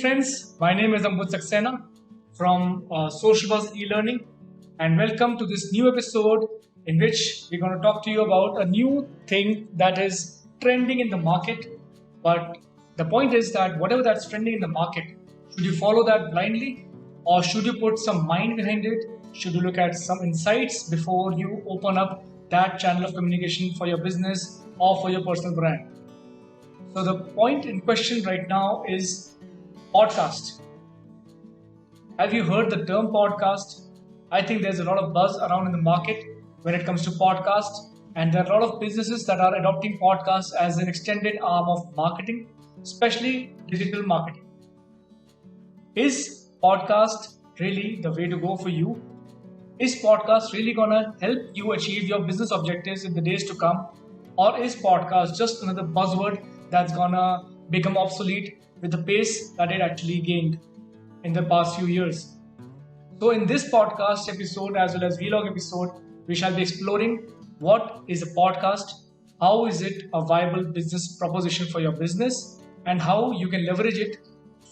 friends, my name is Ambud Saxena from Social Buzz e-learning, and welcome to this new episode in which we're going to talk to you about a new thing that is trending in the market. But the point is that whatever that's trending in the market, should you follow that blindly, or should you put some mind behind it? Should you look at some insights before you open up that channel of communication for your business or for your personal brand? So the point in question right now is podcast. Have you heard the term podcast? I think there's a lot of buzz around in the market when it comes to podcast, and there are a lot of businesses that are adopting podcasts as an extended arm of marketing, especially digital marketing. Is podcast really the way to go for you? Is podcast really gonna help you achieve your business objectives in the days to come? Or is podcast just another buzzword that's gonna become obsolete with the pace that it actually gained in the past few years? So in this podcast episode as well as vlog episode, we shall be exploring what is a podcast, how is it a viable business proposition for your business, and how you can leverage it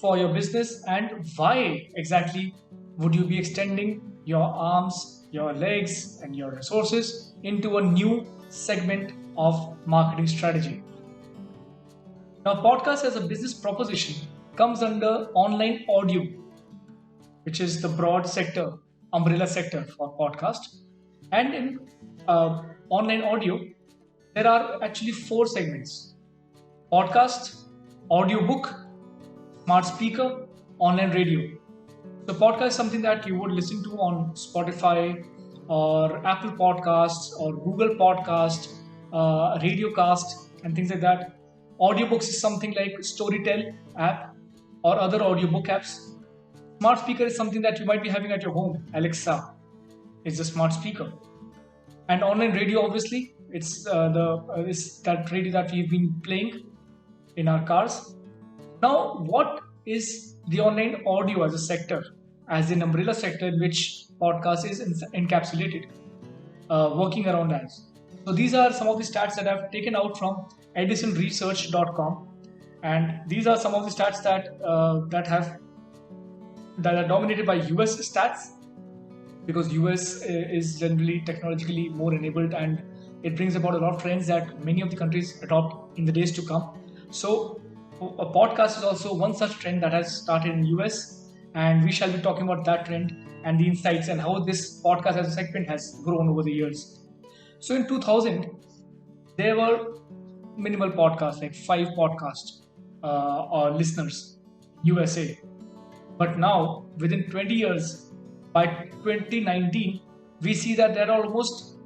for your business, and why exactly would you be extending your arms, your legs, and your resources into a new segment of marketing strategy. Now, podcast as a business proposition comes under online audio, which is the broad sector, umbrella sector for podcast. And in online audio, there are actually four segments: podcast, audiobook, smart speaker, online radio. So podcast is something that you would listen to on Spotify or Apple Podcasts or Google Podcast, Radiocast, and things like that. Audiobooks is something like Storytel app or other audiobook apps. Smart speaker is something that you might be having at your home. Alexa is a smart speaker. And online radio, obviously, it's that radio that we've been playing in our cars. Now, what is the online audio as a sector, as an umbrella sector in which podcast is encapsulated, working around as? So these are some of the stats that I've taken out from edisonresearch.com, and these are some of the stats that are dominated by US stats, because US is generally technologically more enabled, and it brings about a lot of trends that many of the countries adopt in the days to come. So a podcast is also one such trend that has started in US, and we shall be talking about that trend and the insights and how this podcast as a segment has grown over the years. So in 2000, there were minimal podcasts, like 5 podcasts or listeners, USA. But now, within 20 years, by 2019, we see that there are almost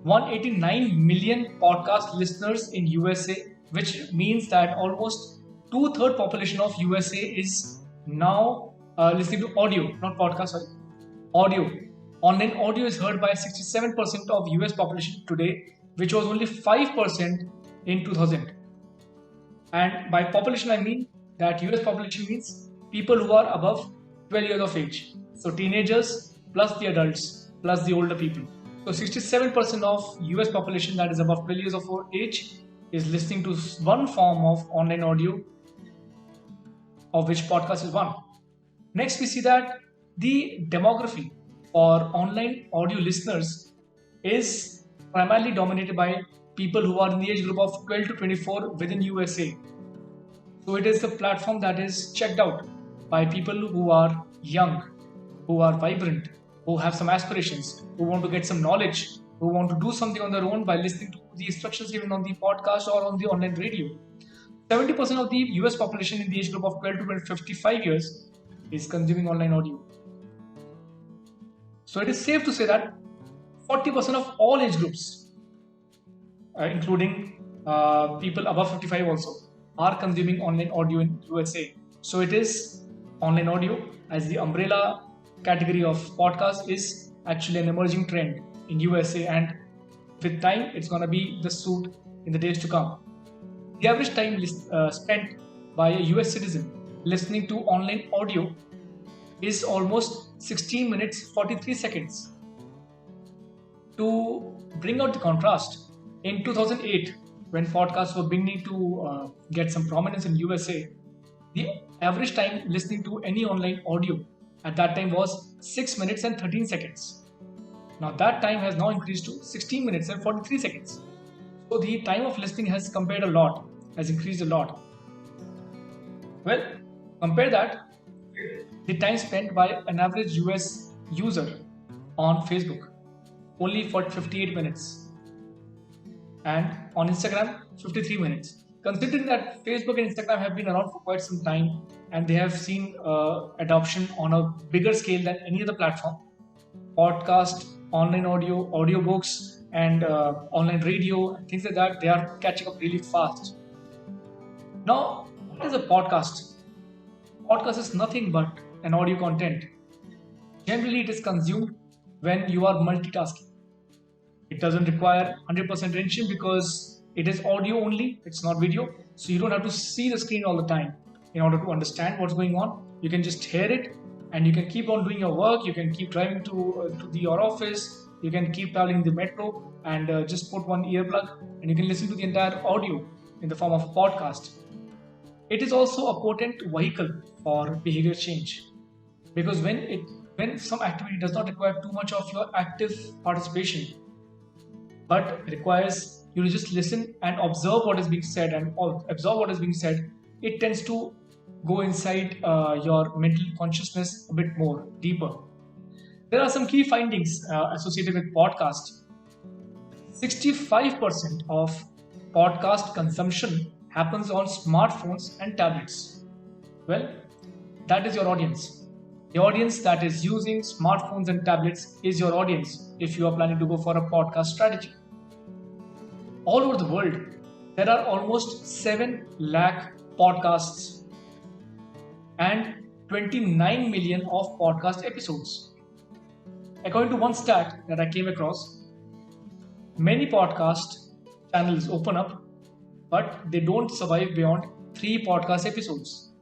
189 million podcast listeners in USA, which means that almost 2/3 population of USA is now listening to audio, not podcast, sorry, audio. Online audio is heard by 67% of US population today, which was only 5% in 2000. And by population, I mean that US population means people who are above 12 years of age. So teenagers plus the adults plus the older people. So 67% of US population that is above 12 years of age is listening to one form of online audio, of which podcast is one. Next, we see that the demography for online audio listeners is primarily dominated by people who are in the age group of 12 to 24 within USA. So it is the platform that is checked out by people who are young, who are vibrant, who have some aspirations, who want to get some knowledge, who want to do something on their own by listening to the instructions given on the podcast or on the online radio. 70% of the US population in the age group of 12 to 55 years is consuming online audio. So it is safe to say that 40% of all age groups, including people above 55 also, are consuming online audio in USA. So it is online audio as the umbrella category of podcast is actually an emerging trend in USA, and with time it's going to be the suit in the days to come. The average time spent by a US citizen listening to online audio is almost 16 minutes 43 seconds. To bring out the contrast, in 2008, when podcasts were beginning to get some prominence in USA, the average time listening to any online audio at that time was 6 minutes and 13 seconds. Now that time has now increased to 16 minutes and 43 seconds. So the time of listening has increased a lot. Well, compare that the time spent by an average US user on Facebook, only for 58 minutes, and on Instagram, 53 minutes. Considering that Facebook and Instagram have been around for quite some time and they have seen adoption on a bigger scale than any other platform, podcast, online audio, audiobooks, and online radio, and things like that, they are catching up really fast. Now, what is a podcast? Podcast is nothing but an audio content. Generally, it is consumed when you are multitasking. It doesn't require 100% attention because it is audio only, it's not video. So you don't have to see the screen all the time in order to understand what's going on. You can just hear it and you can keep on doing your work. You can keep driving to your office. You can keep traveling in the metro and just put one earplug and you can listen to the entire audio in the form of a podcast. It is also a potent vehicle for behavior change because when some activity does not require too much of your active participation but requires you to just listen and observe what is being said it tends to go inside your mental consciousness a bit more deeper. There are some key findings associated with podcast. 65% of podcast consumption happens on smartphones and tablets. Well, that is your audience. The audience that is using smartphones and tablets is your audience if you are planning to go for a podcast strategy. All over the world, there are almost 7 lakh podcasts and 29 million of podcast episodes. According to one stat that I came across, many podcast channels open up, but they don't survive beyond 3 podcast episodes.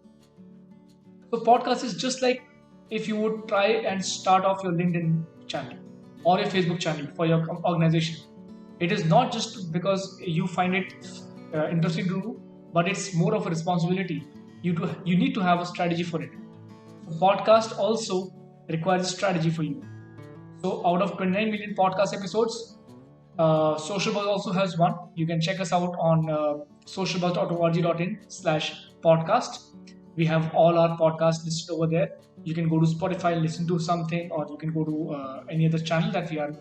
So podcast is just like if you would try and start off your LinkedIn channel or a Facebook channel for your organization. It is not just because you find it interesting to do, but it's more of a responsibility. You need to have a strategy for it. So podcast also requires a strategy for you. So out of 29 million podcast episodes, Socialbuzz also has one. You can check us out on socialbuzz.org.in/podcast. We have all our podcasts listed over there. You can go to Spotify, listen to something, or you can go to any other channel that we are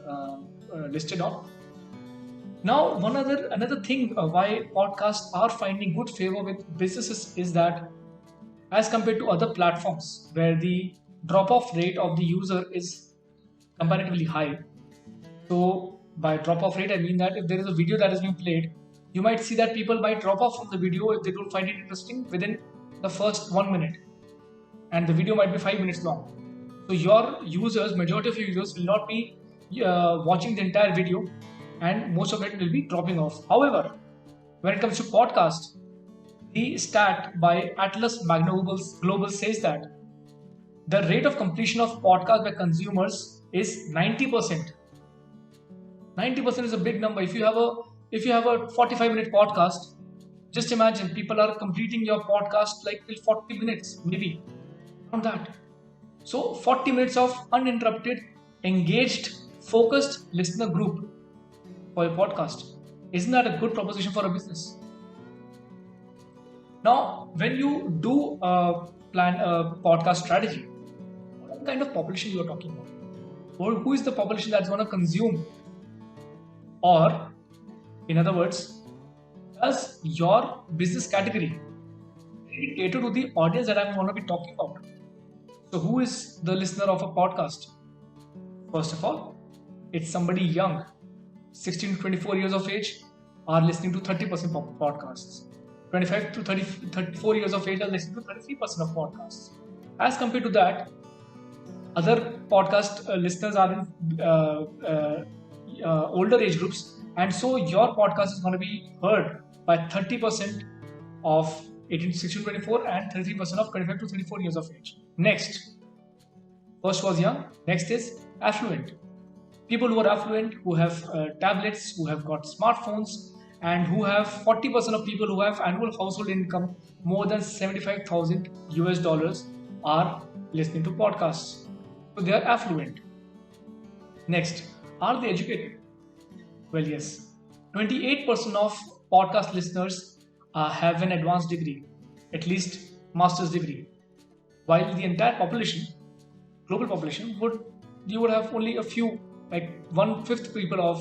listed on. Now, another thing why podcasts are finding good favor with businesses is that as compared to other platforms where the drop-off rate of the user is comparatively high. So by drop-off rate, I mean that if there is a video that is being played, you might see that people might drop off from the video if they don't find it interesting within the first 1 minute. And the video might be 5 minutes long. So majority of your users will not be watching the entire video and most of it will be dropping off. However, when it comes to podcast, the stat by Atlas Magno Global says that the rate of completion of podcast by consumers is 90%. 90% is a big number. If you have a 45-minute podcast, just imagine people are completing your podcast like till 40 minutes, maybe around that. So 40 minutes of uninterrupted, engaged, focused listener group for your podcast. Isn't that a good proposition for a business? Now, when you do plan a podcast strategy, what kind of population you are talking about? Or who is the population that's going to consume? Or, in other words, does your business category cater to the audience that I'm going to be talking about? So, who is the listener of a podcast? First of all, it's somebody young, 16 to 24 years of age are listening to 30% of podcasts. 25 to 34 years of age are listening to 33% of podcasts. As compared to that, other podcast listeners are in older age groups, and so your podcast is going to be heard by 30% of 18 to 16 to 24 and 33% of 25 to 34 years of age. Next, first was young, next is affluent. People who are affluent, who have tablets, who have got smartphones, and who have 40% of people who have annual household income more than 75,000 US dollars are listening to podcasts. So they are affluent. Next, are they educated? Well, yes. 28% of podcast listeners have an advanced degree, at least master's degree, while the entire population, global population, you would have only a few, like 1/5 people of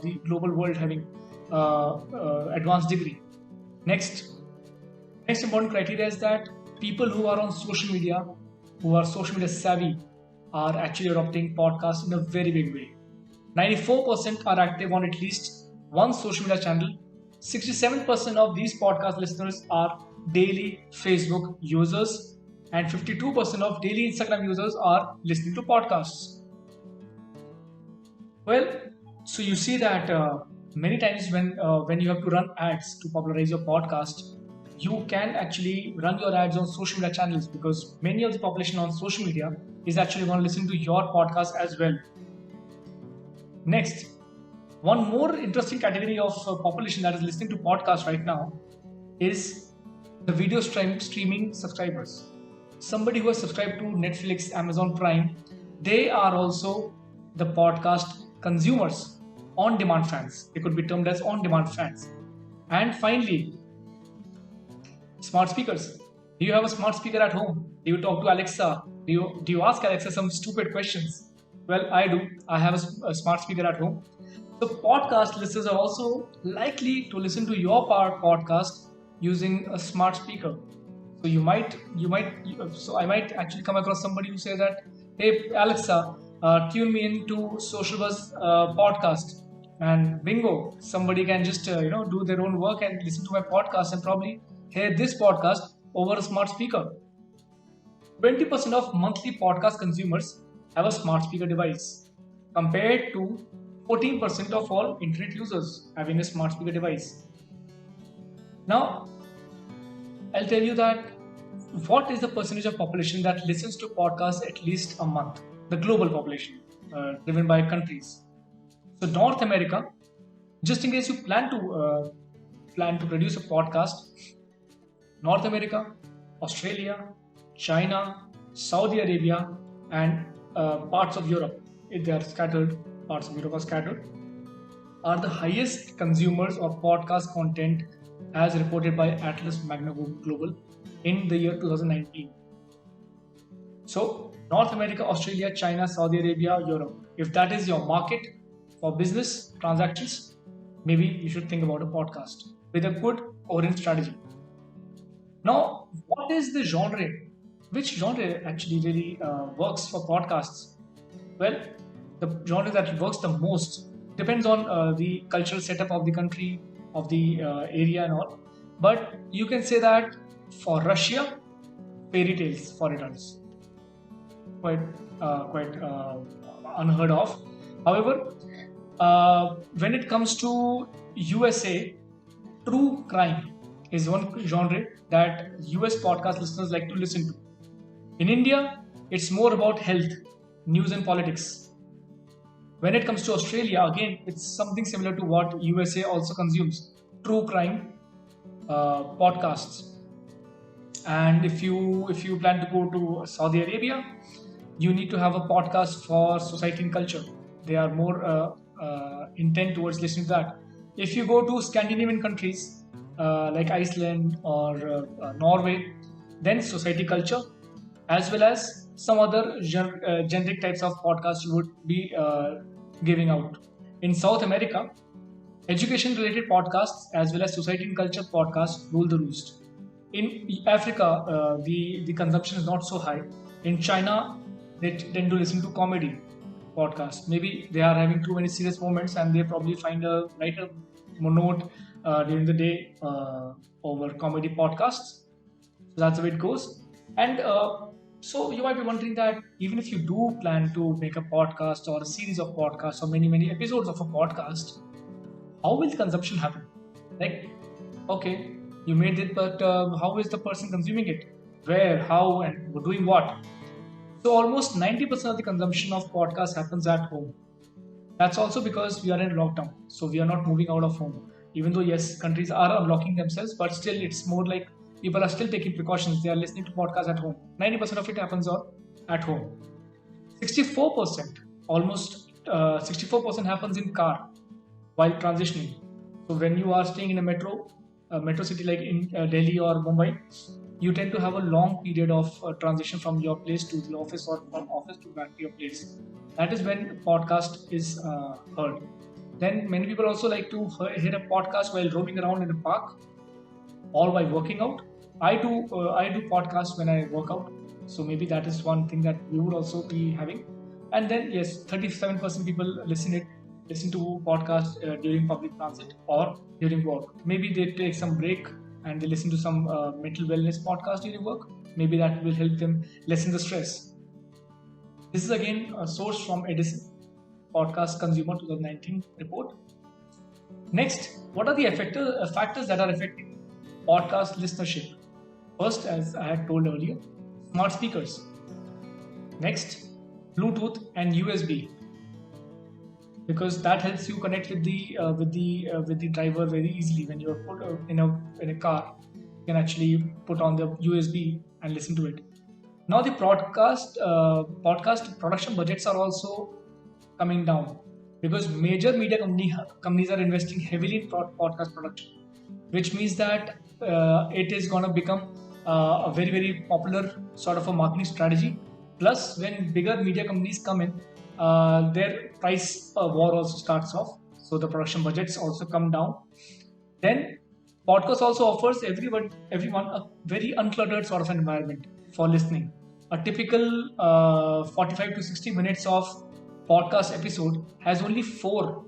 the global world having advanced degree. Next important criteria is that people who are on social media, who are social media savvy, are actually adopting podcasts in a very big way. 94% are active on at least one social media channel. 67% of these podcast listeners are daily Facebook users, and 52% of daily Instagram users are listening to podcasts. Well, so you see that many times when you have to run ads to popularize your podcast, you can actually run your ads on social media channels, because many of the population on social media is actually going to listen to your podcast as well. Next, one more interesting category of population that is listening to podcasts right now is the video streaming subscribers. Somebody who has subscribed to Netflix, Amazon Prime, they are also the podcast consumers, on-demand fans. They could be termed as on-demand fans. And finally, smart speakers. Do you have a smart speaker at home? Do you talk to Alexa? Do you ask Alexa some stupid questions? Well, I do. I have a smart speaker at home. So podcast listeners are also likely to listen to your podcast using a smart speaker. So I might actually come across somebody who says that, hey Alexa, tune me into Social Buzz podcast, and bingo, somebody can just do their own work and listen to my podcast and probably hear this podcast over a smart speaker. 20% of monthly podcast consumers have a smart speaker device, compared to 14% of all internet users having a smart speaker device. Now, I'll tell you that what is the percentage of population that listens to podcasts at least a month? The global population, driven by countries. So North America, just in case you plan to produce a podcast, North America, Australia, China, Saudi Arabia, and parts of Europe, if they are scattered, parts of Europe are scattered, are the highest consumers of podcast content as reported by Atlas Magna Global in the year 2019. So North America, Australia, China, Saudi Arabia, Europe. If that is your market for business transactions, maybe you should think about a podcast with a good coherent strategy. Now, what is the genre? Which genre actually really works for podcasts? Well, the genre that works the most depends on the cultural setup of the country, of the area and all. But you can say that for Russia, fairy tales for adults. Quite unheard of. However, when it comes to USA, true crime is one genre that US podcast listeners like to listen to. In India, it's more about health, news and politics. When it comes to Australia, again, it's something similar to what USA also consumes, true crime podcasts. And if you plan to go to Saudi Arabia, you need to have a podcast for society and culture. They are more intent towards listening to that. If you go to Scandinavian countries like Iceland or Norway, then society culture, as well as some other generic types of podcasts you would be giving out. In South America, education-related podcasts as well as society and culture podcasts rule the roost. In Africa, the consumption is not so high. In China, they tend to listen to comedy podcasts. Maybe they are having too many serious moments and they probably find a lighter note during the day over comedy podcasts. So that's the way it goes. And so you might be wondering that even if you do plan to make a podcast or a series of podcasts or many episodes of a podcast, how will the consumption happen? Like, okay, you made it, but how is the person consuming it? Where, how, and doing what? So almost 90% of the consumption of podcasts happens at home. That's also because we are in lockdown, so we are not moving out of home. Even though yes, countries are unlocking themselves, but still it's more like people are still taking precautions. They are listening to podcasts at home. 90% of it happens at home. 64%, almost 64% happens in car while transitioning. So when you are staying in a metro city like in Delhi or Mumbai, you tend to have a long period of transition from your place to the office or from office to back to your place. That is when podcast is heard. Then many people also like to hear a podcast while roaming around in a park or while working out. I do podcasts when I work out, so maybe that is one thing that we would also be having. And then yes, 37% people listen to podcasts during public transit or during work. Maybe they take some break and they listen to some mental wellness podcast during work. Maybe that will help them lessen the stress. This is again a source from Edison Podcast Consumer 2019 report. Next, what are the factors that are affecting podcast listenership? First, as I had told earlier, smart speakers. Next, Bluetooth and USB, because that helps you connect with the driver very easily. When you're put in a car, you can actually put on the USB and listen to it. Now the podcast production budgets are also coming down because major media companies are investing heavily in podcast production, which means that it is going to become a very, very popular sort of a marketing strategy. Plus, when bigger media companies come in, their price war also starts off. So the production budgets also come down. Then podcast also offers everyone a very uncluttered sort of environment for listening. A typical 45 to 60 minutes of podcast episode has only 4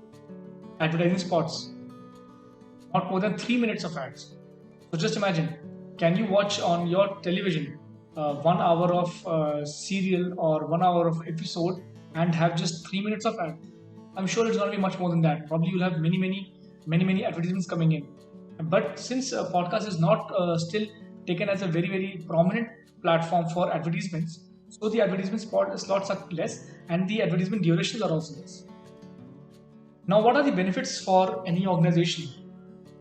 advertising spots, not more than 3 minutes of ads. So just imagine, can you watch on your television 1 hour of serial or 1 hour of episode and have just 3 minutes of ad? I'm sure it's going to be much more than that. Probably you'll have many advertisements coming in. But since podcast is not still taken as a very, very prominent platform for advertisements, so the advertisement slots are less and the advertisement durations are also less. Now, what are the benefits for any organization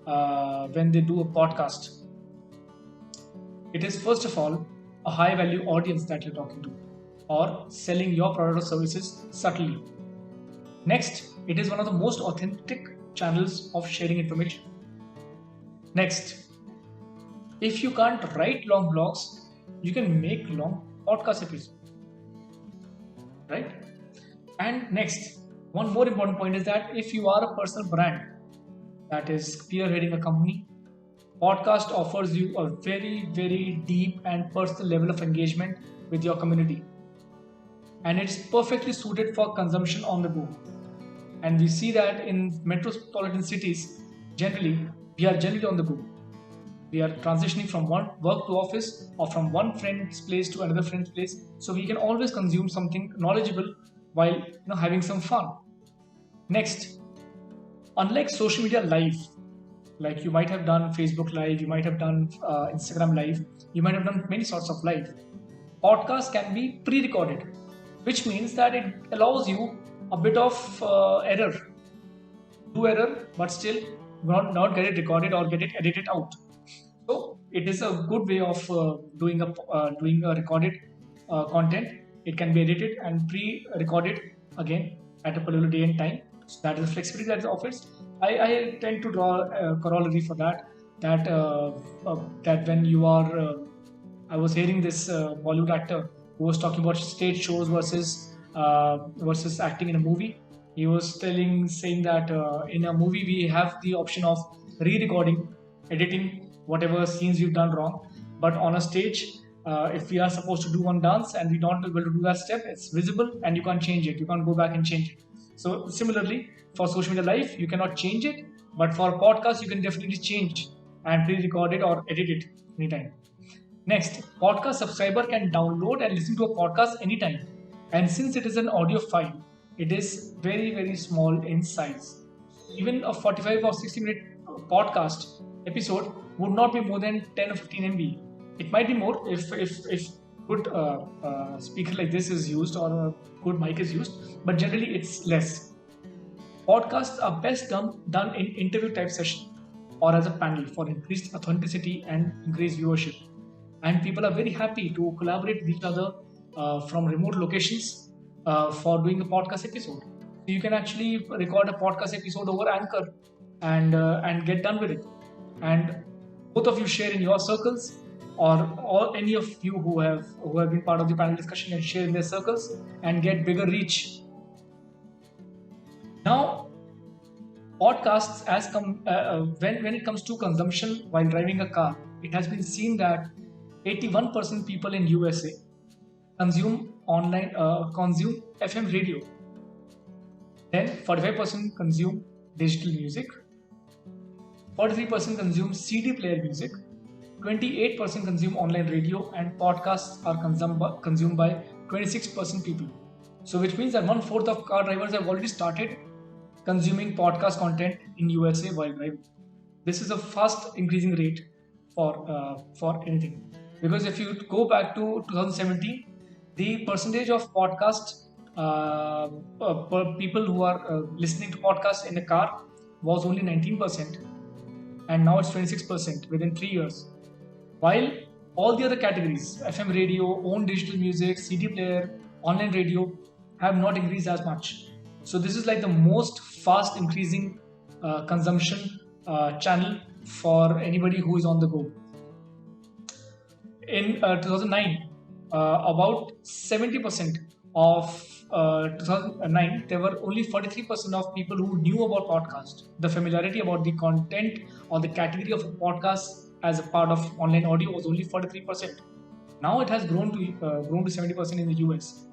when they do a podcast? It is first of all a high value audience that you're talking to, or selling your product or services subtly. Next, it is one of the most authentic channels of sharing information. Next, if you can't write long blogs, you can make long podcast episodes, right? And next, one more important point is that if you are a personal brand that is spearheading a company, podcast offers you a very, very deep and personal level of engagement with your community, and it's perfectly suited for consumption on the go. And we see that in metropolitan cities, we are generally on the go. We are transitioning from one work to office or from one friend's place to another friend's place, so we can always consume something knowledgeable while having some fun. Next, unlike social media live, like you might have done Facebook live, you might have done Instagram live, you might have done many sorts of live, podcasts can be pre-recorded, which means that it allows you a bit of error, but still not get it recorded or get it edited out. So it is a good way of doing a recorded content. It can be edited and pre-recorded again at a particular day and time. So that is the flexibility that it offers. I tend to draw a corollary for that when you are I was hearing this Bollywood actor who was talking about stage shows versus acting in a movie. He was saying that in a movie we have the option of re-recording, editing whatever scenes we've done wrong, but on a stage, if we are supposed to do one dance and we don't able to do that step, it's visible and you can't change it. You can't go back and change it. So similarly, for social media live, you cannot change it, but for a podcast, you can definitely change and pre-record it or edit it anytime. Next, podcast subscriber can download and listen to a podcast anytime. And since it is an audio file, it is very, very small in size. Even a 45 or 60 minute podcast episode would not be more than 10 or 15 MB. It might be more if good speaker like this is used or a good mic is used, but generally it's less. Podcasts are best done in interview type session. or as a panel for increased authenticity and increased viewership. And people are very happy to collaborate with each other from remote locations for doing a podcast episode. So you can actually record a podcast episode over Anchor and get done with it. And both of you share in your circles, or any of you who have been part of the panel discussion and share in their circles and get bigger reach. Now, podcasts when it comes to consumption while driving a car, it has been seen that 81% people in USA consume FM radio. Then 45% consume digital music. 43% consume CD player music. 28% consume online radio, and podcasts are consumed by 26% people. So which means that 1/4 of car drivers have already started consuming podcast content in USA while driving. This is a fast increasing rate for anything. Because if you go back to 2017, the percentage of podcast per people who are listening to podcasts in a car was only 19%, and now it's 26% within 3 years. While all the other categories, FM radio, own digital music, CD player, online radio, have not increased as much. So this is like the most fast increasing consumption channel for anybody who is on the go. In 2009, about 70% of 2009, there were only 43% of people who knew about podcast. The familiarity about the content or the category of a podcast as a part of online audio was only 43%. Now it has grown to 70% in the US.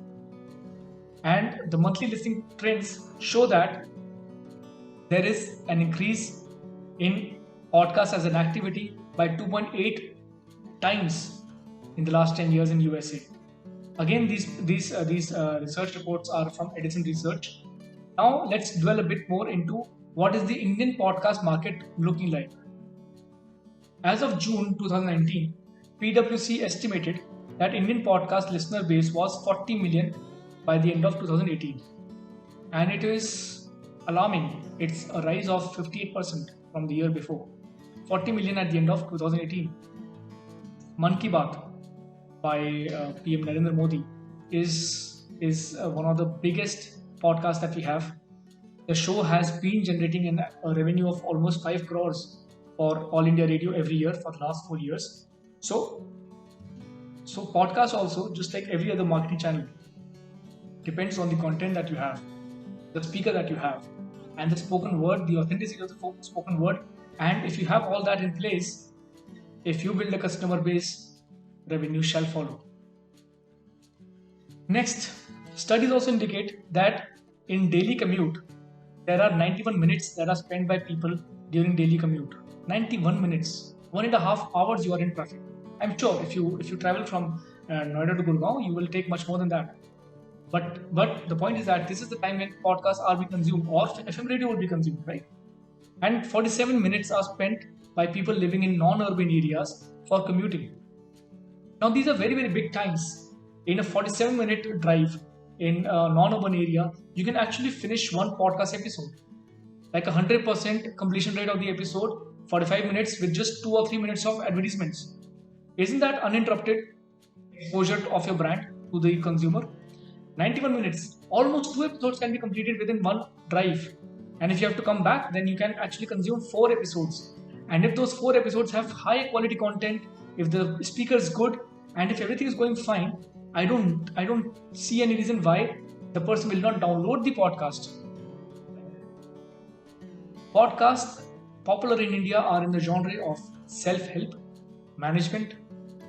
And the monthly listening trends show that there is an increase in podcasts as an activity by 2.8 times in the last 10 years in USA. Again, these research reports are from Edison Research. Now let's dwell a bit more into what is the Indian podcast market looking like. As of June 2019, PwC estimated that Indian podcast listener base was 40 million by the end of 2018. And it is alarming. It's a rise of 58% from the year before. 40 million at the end of 2018. Mann Ki Baat by PM Narendra Modi is one of the biggest podcasts that we have. The show has been generating a revenue of almost 5 crores for All India Radio every year for the last 4 years. So podcast also, just like every other marketing channel, depends on the content that you have, the speaker that you have, and the spoken word, the authenticity of the spoken word. And if you have all that in place, if you build a customer base, revenue shall follow. Next, studies also indicate that in daily commute, there are 91 minutes that are spent by people during daily commute. 91 minutes, 1.5 hours you are in traffic. I'm sure if you travel from Noida to Gurgaon, you will take much more than that. But the point is that this is the time when podcasts are being consumed, or FM radio will be consumed, right? And 47 minutes are spent by people living in non-urban areas for commuting. Now these are very, very big times. In a 47-minute drive in a non-urban area, you can actually finish one podcast episode. Like 100% completion rate of the episode, 45 minutes with just 2 or 3 minutes of advertisements. Isn't that uninterrupted exposure of your brand to the consumer? 91 minutes, almost 2 episodes can be completed within one drive. And if you have to come back, then you can actually consume 4 episodes. And if those 4 episodes have high quality content, if the speaker is good, and if everything is going fine, I don't see any reason why the person will not download the podcast. Podcasts popular in India are in the genre of self-help, management,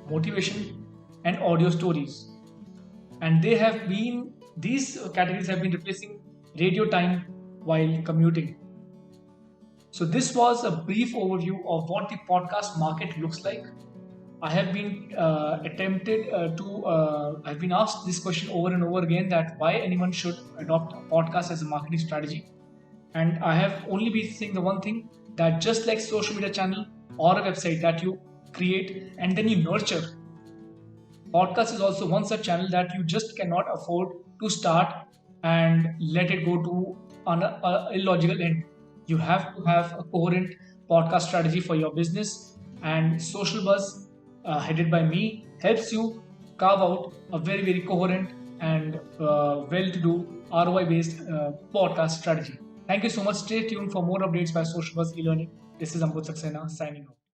motivation, and audio stories. And these categories have been replacing radio time while commuting. So this was a brief overview of what the podcast market looks like. I have been I've been asked this question over and over again, that why anyone should adopt a podcast as a marketing strategy. And I have only been saying the one thing, that just like social media channel or a website that you create and then you nurture, podcast is also one such channel that you just cannot afford to start and let it go to an illogical end. You have to have a coherent podcast strategy for your business. And Social Buzz, headed by me, helps you carve out a very, very coherent and well-to-do ROI-based podcast strategy. Thank you so much. Stay tuned for more updates by Social Buzz e-learning. This is Ambut Saxena signing off.